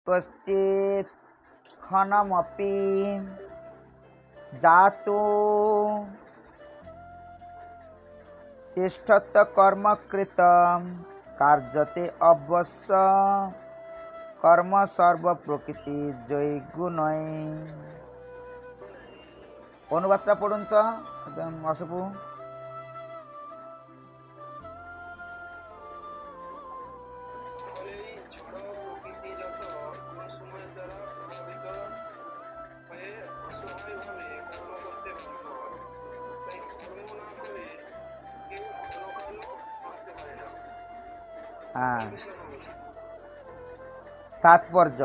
कश्चित् क्षणमपि जातु तिष्ठत कर्मकृतं कार्यते अवश्य कर्म सर्व प्रकृति जयगुणय। অনুবাদটা পড়ুন তো অসপু। হ্যাঁ, তাৎপর্য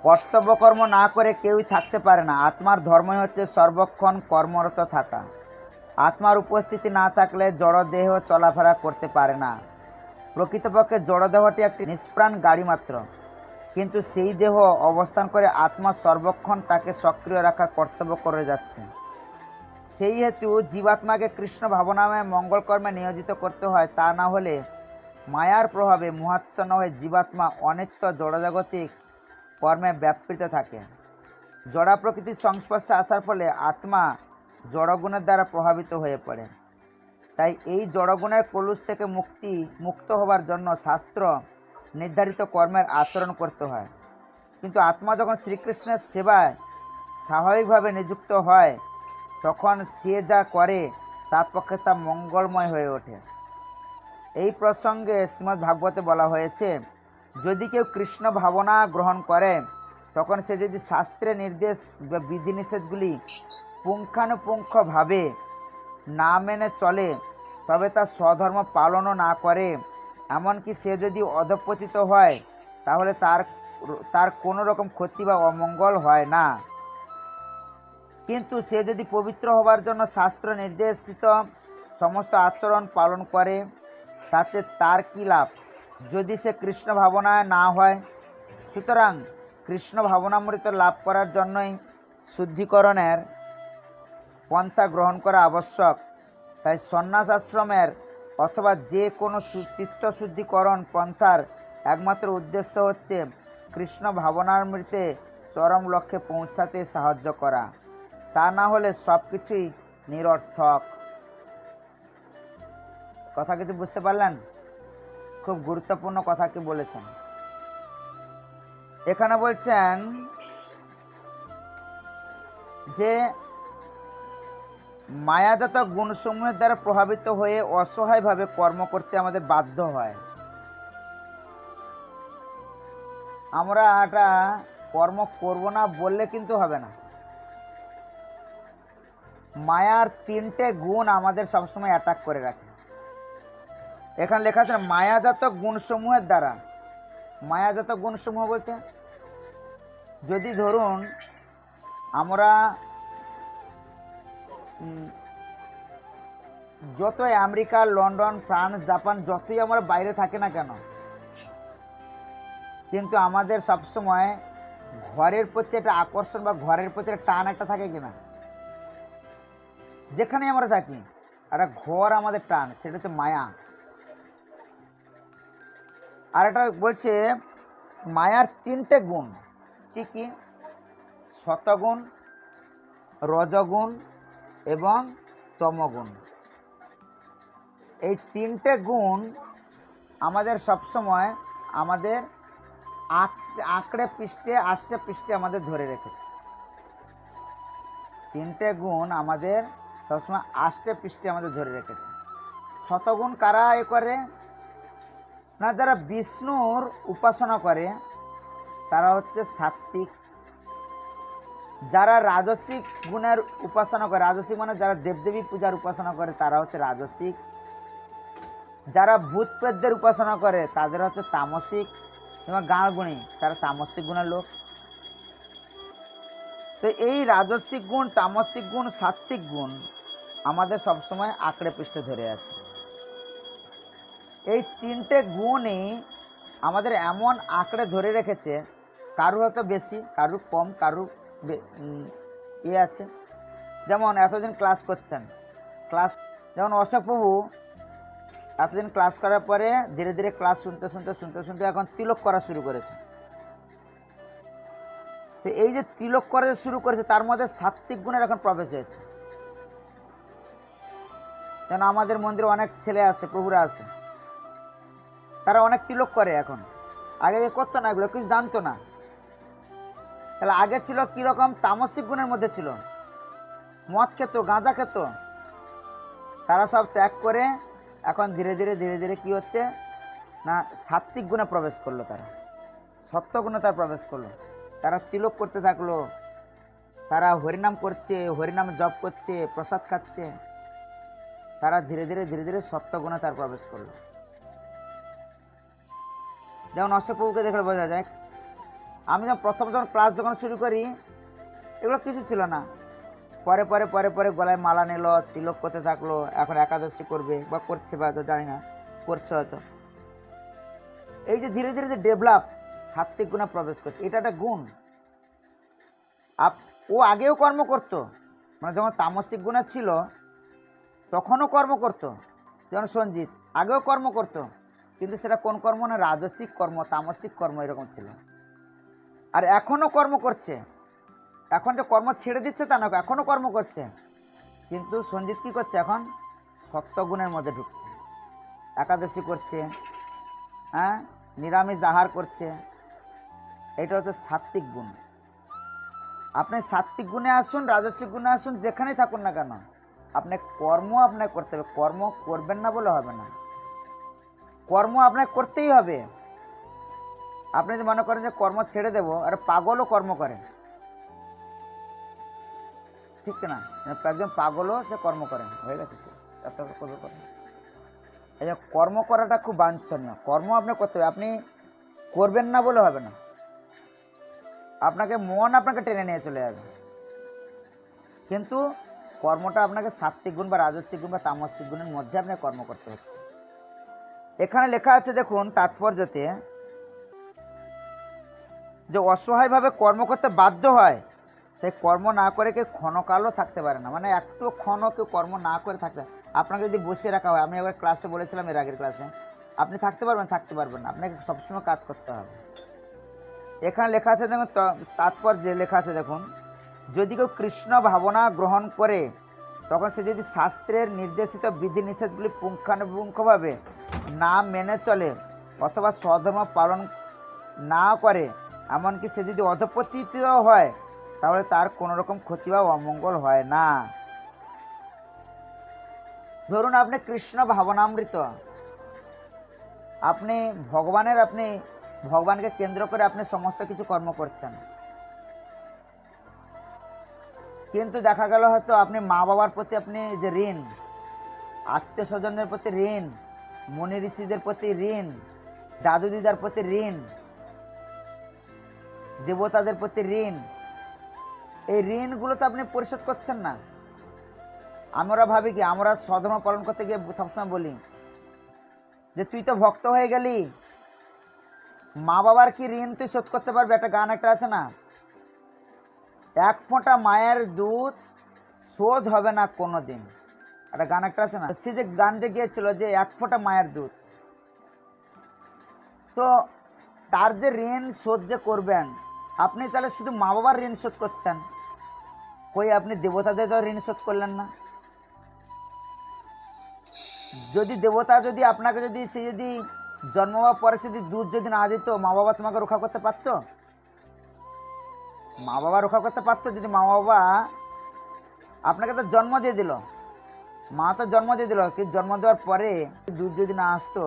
কর্তব্যকর্ম না করে কেউই থাকতে পারে না। আত্মার ধর্মই হচ্ছে সর্বক্ষণ কর্মরত থাকা। আত্মার উপস্থিতি না থাকলে জড়দেহ চলাফেরা করতে পারে না। প্রকৃতপক্ষে জড়দেহটি একটি নিষ্প্রাণ গাড়ি মাত্র, কিন্তু সেই দেহ অবস্থান করে আত্মা সর্বক্ষণ তাকে সক্রিয় রাখার কর্তব্য করে যাচ্ছে। সেই হেতু জীবাত্মাকে কৃষ্ণ ভাবনাময় মঙ্গলকর্মে নিয়োজিত করতে হয়। তা না হলে মায়ার প্রভাবে মোহাচ্ছন্ন হয়ে জীবাত্মা অনিত্য জড়জাগতিক কর্মে ব্যাপৃত থাকে। জড়া প্রকৃতির সংস্পর্শে আসার ফলে আত্মা জড়গুণের দ্বারা প্রভাবিত হয়ে পড়ে। তাই এই জড়গুণের কলুষ থেকে মুক্ত হবার জন্য শাস্ত্র নির্ধারিত কর্মের আচরণ করতে হয়। কিন্তু আত্মা যখন শ্রীকৃষ্ণের সেবায় স্বাভাবিকভাবে নিযুক্ত হয়, তখন সে যা করে তার পক্ষে তা মঙ্গলময় হয়ে ওঠে। এই প্রসঙ্গে শ্রীমদ্ভাগবতে বলা হয়েছে, যদি কেউ কৃষ্ণ ভাবনা গ্রহণ করে, তখন সে যদি শাস্ত্রের নির্দেশ বা বিধিনিষেধগুলি পুঙ্খানুপুঙ্খভাবে না মেনে চলে, তবে তার স্বধর্ম পালনও না করে, এমনকি সে যদি অধঃপতিত হয়, তাহলে তার কোনো রকম ক্ষতি বা অমঙ্গল হয় না। কিন্তু সে যদি পবিত্র হবার জন্য শাস্ত্র নির্দেশিত সমস্ত আচরণ পালন করে, তাতে তার কী লাভ যদি সে কৃষ্ণ ভাবনায় না হয়? সুতরাং কৃষ্ণ ভাবনামৃত লাভ করার জন্যই শুদ্ধিকরণের পন্থা গ্রহণ করা আবশ্যক। তাই সন্ন্যাস আশ্রমের অথবা যে কোনো চিত্তশুদ্ধিকরণ পন্থার একমাত্র উদ্দেশ্য হচ্ছে কৃষ্ণ ভাবনামৃতে চরম লক্ষ্যে পৌঁছাতে সাহায্য করা। তা না হলে সব কিছুই নিরর্থক। কথা কিছু বুঝতে পারলেন? খুব গুরুত্বপূর্ণ কথা কি বলেছেন। এখানে বলছেন যে মায়াজাত গুণসমূহের দ্বারা প্রভাবিত হয়ে অসহায়ভাবে কর্ম করতে আমাদের বাধ্য হয়। আমরা এটা কর্ম করব না বললে কিন্তু হবে না। মায়ার তিনটে গুণ আমাদের সবসময় অ্যাটাক করে রাখে। এখানে লেখা আছে মায়াজাত গুণসমূহের দ্বারা। মায়াজাত গুণসমূহ বলতে, যদি ধরুন আমরা যতই আমেরিকা, লন্ডন, ফ্রান্স, জাপান যতই আমরা বাইরে থাকি না কেন, কিন্তু আমাদের সবসময় ঘরের প্রতি একটা আকর্ষণ বা ঘরের প্রতি একটা টান একটা থাকে কিনা? যেখানে আমরা থাকি একটা ঘর আমাদের টান, সেটা হচ্ছে মায়া। আর এটা বলছে মায়ার তিনটে গুণ। কি কি? সতগুণ, রজগুণ এবং তমগুণ। এই তিনটে গুণ আমাদের সবসময় আমাদের আঁকড়ে আষ্টে পৃষ্ঠে আমাদের ধরে রেখেছে। তিনটে গুণ আমাদের সবসময় আষ্টে পৃষ্ঠে আমাদের ধরে রেখেছে। শতগুণ কারা করে না? যারা বিষ্ণুর উপাসনা করে তারা হচ্ছে সাত্ত্বিক। যারা রাজসিক গুণের উপাসনা করে, রাজসিক মানে যারা দেবদেবী পূজার উপাসনা করে, তারা হচ্ছে রাজসিক। যারা ভূত প্রেতদের উপাসনা করে তাদের হচ্ছে তামসিক। যেমন গাঁর গুণী, তারা তামসিক গুণের লোক। তো এই রাজসিক গুণ, তামসিক গুণ, সাত্ত্বিক গুণ আমাদের সবসময় আঁকড়ে পৃষ্ঠে ধরে আছে। এই তিনটে গুণই আমাদের এমন আঁকড়ে ধরে রেখেছে, কারুর হয়তো বেশি, কারুর কম, কারুর আছে। যেমন এতদিন ক্লাস করছেন, যেমন অশোক প্রভু এতদিন ক্লাস করার পরে ধীরে ধীরে ক্লাস শুনতে শুনতে শুনতে শুনতে এখন তিলক করা শুরু করেছে। তো এই যে তিলক করা শুরু করেছে তার মধ্যে সাত্ত্বিক গুণের এখন প্রবেশ হয়েছে। যেন আমাদের মন্দিরে অনেক ছেলে আছে, প্রভুরা আছে, তারা অনেক তিলক করে এখন। আগে করতো না, এগুলো কিছু জানতো না। তাহলে আগে ছিল কিরকম, তামসিক গুণের মধ্যে ছিল, মদ খেত, গাঁজা খেত, তারা সব ত্যাগ করে এখন ধীরে ধীরে ধীরে ধীরে কি হচ্ছে না, সাত্ত্বিক গুণে প্রবেশ করলো, তারা সত্য গুণে তারা প্রবেশ করলো। তারা তিলক করতে থাকলো, তারা হরিনাম করছে, হরিনাম জপ করছে, প্রসাদ খাচ্ছে, তারা ধীরে ধীরে ধীরে ধীরে সত্য গুণে তার প্রবেশ করলো। যেমন অশ্বপ্রভুকে দেখলে বোঝা যায়। আমি যখন ক্লাস শুরু করি এগুলো কিছু ছিল না, পরে পরে পরে পরে গলায় মালা নিল, তিলক করতে থাকলো, এখন একাদশী করবে বা করছে বা জানি না, করছে হয়তো। এই যে ধীরে ধীরে যে ডেভেলপ, সাত্ত্বিক গুণে প্রবেশ করছে, এটা একটা গুণ। ও আগেও কর্ম করতো, মানে যখন তামসিক গুণে ছিল তখনও কর্ম করতো। যেমন সঞ্জিত আগেও কর্ম করতো, কিন্তু সেটা কোন কর্ম না, রাজসিক কর্ম, তামসিক কর্ম এরকম ছিল। আর এখনও কর্ম করছে, এখন যে কর্ম ছেড়ে দিচ্ছে তা না, এখনও কর্ম করছে, কিন্তু সঞ্জিত কী করছে, এখন সত্যগুণের মধ্যে ঢুকছে, একাদশী করছে, হ্যাঁ, নিরামিষ আহার করছে। এটা হচ্ছে সাত্ত্বিক গুণ। আপনি সাত্ত্বিক গুণে আসুন, রাজস্বিক গুণে আসুন, যেখানেই থাকুন না কেন, আপনি কর্ম আপনাকে করতে হবে। কর্ম করবেন না বলে হবে না, কর্ম আপনাকে করতেই হবে। আপনি যদি মনে করেন যে কর্ম ছেড়ে দেবো, আর পাগলও কর্ম করে, ঠিক না? একজন পাগলও সে কর্ম করে, হয়ে গেছে শেষ, করবে করে। এই যে কর্ম করাটা খুব বাঞ্ছনীয়, কর্ম আপনি করতে হবে, আপনি করবেন না বলে হবে না, আপনাকে মন আপনাকে টেনে নিয়ে চলে যাবে। কিন্তু কর্মটা আপনাকে সাত্ত্বিক গুণ বা রাজস্বিক গুণ বা তামসিক গুণের মধ্যে আপনাকে কর্ম করতে হচ্ছে। এখানে লেখা আছে দেখুন তাৎপর্যতে, যে অসহায়ভাবে কর্ম করতে বাধ্য হয়, সেই কর্ম না করে কেউ ক্ষণকালও থাকতে পারে না। মানে একটু ক্ষণ কেউ কর্ম না করে থাকতে, আপনাকে যদি বসিয়ে রাখা হয়, আমি একবার ক্লাসে বলেছিলাম, এর আগের ক্লাসে, আপনি থাকতে পারবেন? থাকতে পারবেন না, আপনাকে সবসময় কাজ করতে হবে। এখানে লেখা আছে দেখুন, তাৎপর্যে লেখা আছে দেখুন, যদি কেউ কৃষ্ণ ভাবনা গ্রহণ করে, তখন সে যদি শাস্ত্রের নির্দেশিত বিধি নিষেধগুলি পুঙ্খানুপুঙ্খভাবে না মেনে চলে, অথবা স্বধর্ম পালন না করে, এমনকি সে যদি অধপতিত হয়, তাহলে তার কোনো রকম ক্ষতি বা অমঙ্গল হয় না। ধরুন আপনি কৃষ্ণ ভাবনামৃত, আপনি ভগবানকে কেন্দ্র করে আপনি সমস্ত কিছু কর্ম করছেন, কিন্তু দেখা গেল হয়তো আপনি মা বাবার প্রতি আপনি যে ঋণ, আত্মীয় স্বজনের প্রতি ঋণ, মুনি ঋষিদের প্রতি ঋণ, দাদু দিদার প্রতি ঋণ, দেবতাদের প্রতি ঋণ, এই ঋণগুলো তো আপনি পরিশোধ করছেন না। আমরা ভাবি কি, আমরা স্বধর্ম পালন করতে গিয়ে সবসময় বলি যে তুই তো ভক্ত হয়ে গেলি, মা বাবার কি ঋণ তুই শোধ করতে পারবি? একটা গান একটা আছে না, এক ফোঁটা মায়ের দুধ শোধ হবে না কোনো দিন, একটা গান একটা আছে না, সে যে গান যে গিয়েছিল যে এক ফোঁটা মায়ের দুধ, তো তার যে ঋণ শোধ যে করবেন আপনি, তাহলে শুধু মা বাবার ঋণ শোধ করছেন, কই আপনি দেবতাদের তো ঋণ শোধ করলেন না। যদি দেবতা যদি আপনাকে যদি সে যদি জন্ম হওয়ার পরে যদি দুধ যদি না দিত, মা বাবা তোমাকে রক্ষা করতে পারতো? মা বাবা রক্ষা করতে পারতো? যদি মা বাবা আপনাকে তো জন্ম দিয়ে দিল, মা তো জন্ম দিয়ে দিল, কিন্তু জন্ম দেওয়ার পরে দুধ যদি না আসতো,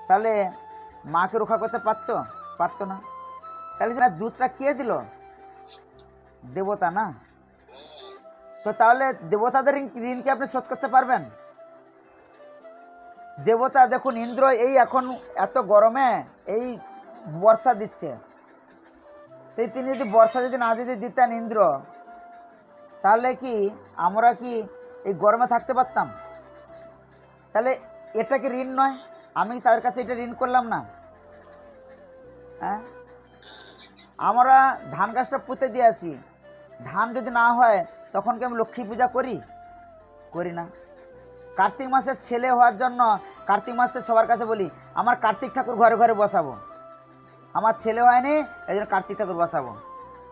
তাহলে মাকে রক্ষা করতে পারতো? পারতো না। তাহলে দুধটা কে দিল? দেবতা না? তো তাহলে দেবতাদের ঋণ কি আপনি শোধ করতে পারবেন? দেবতা দেখুন, ইন্দ্র এই এখন এত গরমে এই বর্ষা দিচ্ছে, সেই তিনি যদি বর্ষা যদি না যদি দিতেন ইন্দ্র, তাহলে কি আমরা কি এই গরমে থাকতে পারতাম? তাহলে এটা কি ঋণ নয়? আমি তাদের কাছে এটা ঋণ করলাম না? হ্যাঁ, আমরা ধান গাছটা পুঁতে দিয়ে আসি, ধান যদি না হয় তখন কি আমি লক্ষ্মী পূজা করি? করি না। কার্তিক মাসের ছেলে হওয়ার জন্য কার্তিক মাসে সবার কাছে বলি আমার কার্তিক ঠাকুর ঘরে ঘরে বসাবো, আমার ছেলে হয়নি এই জন্য কার্তিক ঠাকুর বসাবো।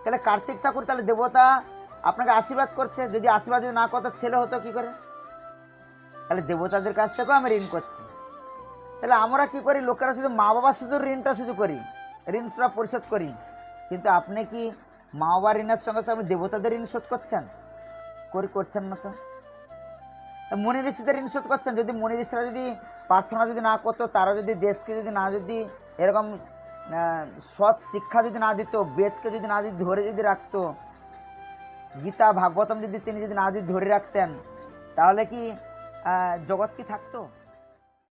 তাহলে কার্তিক ঠাকুর তাহলে দেবতা আপনাকে আশীর্বাদ করছে, যদি আশীর্বাদ যদি না করতো ছেলে হতো কি করে? তাহলে দেবতাদের কাছ থেকেও আমি ঋণ করছি। তাহলে আমরা কি করি, লোকেরা শুধু মা বাবা শুধু ঋণটা শুধু করি, ঋণ সব পরিশোধ করি, কিন্তু আপনি কি মা বাবার ঋণের সঙ্গে সঙ্গে দেবতাদের ঋণ শোধ করছেন? করছেন না তো। মনি ঋষিদের ঋণ শোধ করছেন। যদি মনি ঋষিরা যদি প্রার্থনা যদি না করতো, তারা যদি দেশকে যদি না যদি এরকম সৎ শিক্ষা যদি না দিত, বেদকে যদি না যদি ধরে যদি রাখতো, গীতা ভাগবতম যদি তিনি যদি না যদি ধরে রাখতেন, তাহলে কি জগৎ কি থাকতো?